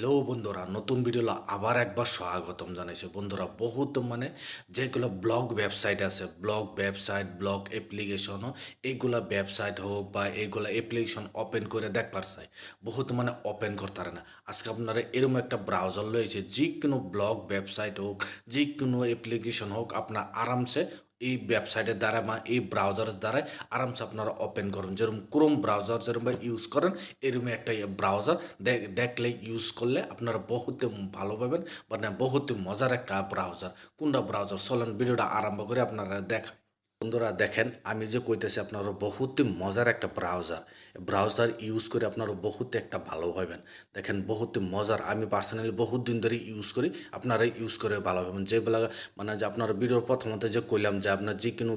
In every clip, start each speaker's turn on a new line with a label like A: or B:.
A: Hello বন্ধুরা, নতুন video আবার একবার স্বাগতম জানাইছে বন্ধুরা। বহুত যেগুলো ব্লগ ওয়েবসাইট আছে, ব্লগ ওয়েবসাইট, ব্লগ অ্যাপ্লিকেশন, এইগুলা ওয়েবসাইট হোক বা এইগুলা অ্যাপ্লিকেশন ওপেন করে দেখবার চাই, বহুত ওপেন করতে পারে না। আজকে আপনারা এরকম একটা ব্রাউজার লয়েছে, যে কোনো ব্লগ ওয়েবসাইট হোক, যে কোনো অ্যাপ্লিকেশন হোক, আপনার আরামসে এই ওয়েবসাইটের দ্বারা বা এই ব্রাউজারের দ্বারাই আরামসে আপনারা ওপেন করেন। যেরকম ক্রোম ব্রাউজার যেরকম ইউজ করেন, এরকম একটা ব্রাউজার দেখলে ইউজ করলে আপনারা বহুত ভালো পাবেন। বহুত মজার একটা ব্রাউজার। কোনটা ব্রাউজার চলেন ভিডিওটা আরম্ভ করে আপনারা দেখা। বন্ধুরা দেখেন, আমি যে কইতেছি আপনারা বহুত মজার একটা ব্রাউজার ইউজ করে আপনারা বহুত একটা ভালো হবেন। দেখেন বহুত মজার, আমি পার্সোনালি বহুত দিন ধরে ইউজ করি, আপনারা ইউজ করে ভালো হবেন। যেগুলা যে আপনার ভিডিওর প্রথমত যে কইলাম যে আপনার যে কোনো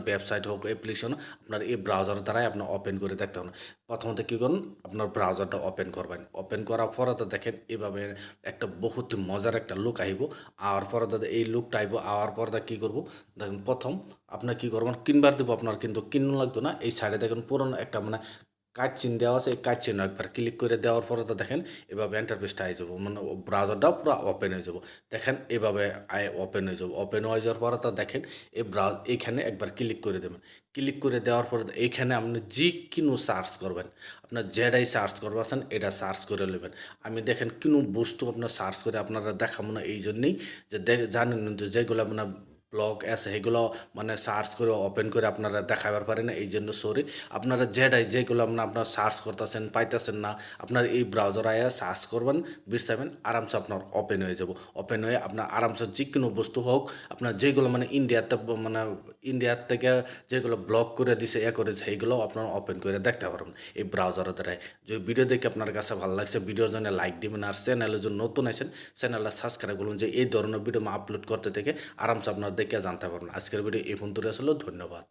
A: ওয়েবসাইট হোক, অ্যাপ্লিকেশন, আপনার এই ব্রাউজার দ্বারাই আপনার ওপেন করে দেখতে হবে। প্রথমত কী করুন, আপনার ব্রাউজারটা ওপেন করবেন। ওপেন করার পরে তো দেখেন এভাবে একটা বহুত মজার একটা লুক আইব। আর পরে এই লুকটা আইব, আওয়ার পরে কী করবো দেখেন, প্রথম আপনার কী করবেন, কিনবার দেবো আপনার, কিন্তু কিনুন লাগতো না। এই সাইডে দেখেন পুরনো একটা কাজ চিন দেওয়া আছে, এই কাজ চিহ্ন একবার ক্লিক করে দেওয়ার পরে তো দেখেন এভাবে এন্টারপ্রেসটা আই যাবো, ব্রাউজারটা পুরো ওপেন হয়ে যাব। দেখেন এভাবে ওপেন হয়ে যাব। ওপেন হয়ে যাওয়ার পরে তো দেখেন এইখানে একবার ক্লিক করে দেবেন। ক্লিক করে দেওয়ার পরে এইখানে আপনি যে কোনো সার্চ করবেন, আপনার যেটাই সার্চ করবেন এটা সার্চ করে নেবেন। আমি দেখেন কোনো বস্তু আপনার সার্চ করে আপনারা দেখাবো না, এই জন্যেই যে জানেন যে যেগুলো আপনার ব্লগ আছে সেগুলো সার্চ করে ওপেন করে আপনারা দেখাবার পারে না, এই জন্য সরি। আপনারা যেগুলো আপনার সার্চ করতেছেন পাইতেছেন না, আপনার এই ব্রাউজার আয়া সার্চ করবেন, বিরসাবেন, আরামসে আপনার ওপেন হয়ে যাব। ওপেন হয়ে আপনার আরামসে যে কোনো বস্তু হোক, আপনার যেগুলো ইন্ডিয়াতে ইন্ডিয়ার থেকে যেগুলো ব্লক করে দিছে করেছে, সেইগুলো আপনার ওপেন করে দেখতে পারবেন এই ব্রাউজারের দ্বারাই। যে ভিডিও দেখে আপনার কাছে ভালো লাগছে, ভিডিওর জন্য লাইক দিবেন। আর চ্যানেলের জন্য নতুন আছেন, চ্যানেলটা সাবস্ক্রাইব করুন, যে এই ধরনের ভিডিও আপলোড করতে থেকে আরামসে আপনার দেখে জানতে পারবেন। আজকের ভিডিও এই পর্যন্ত আসলে ধন্যবাদ।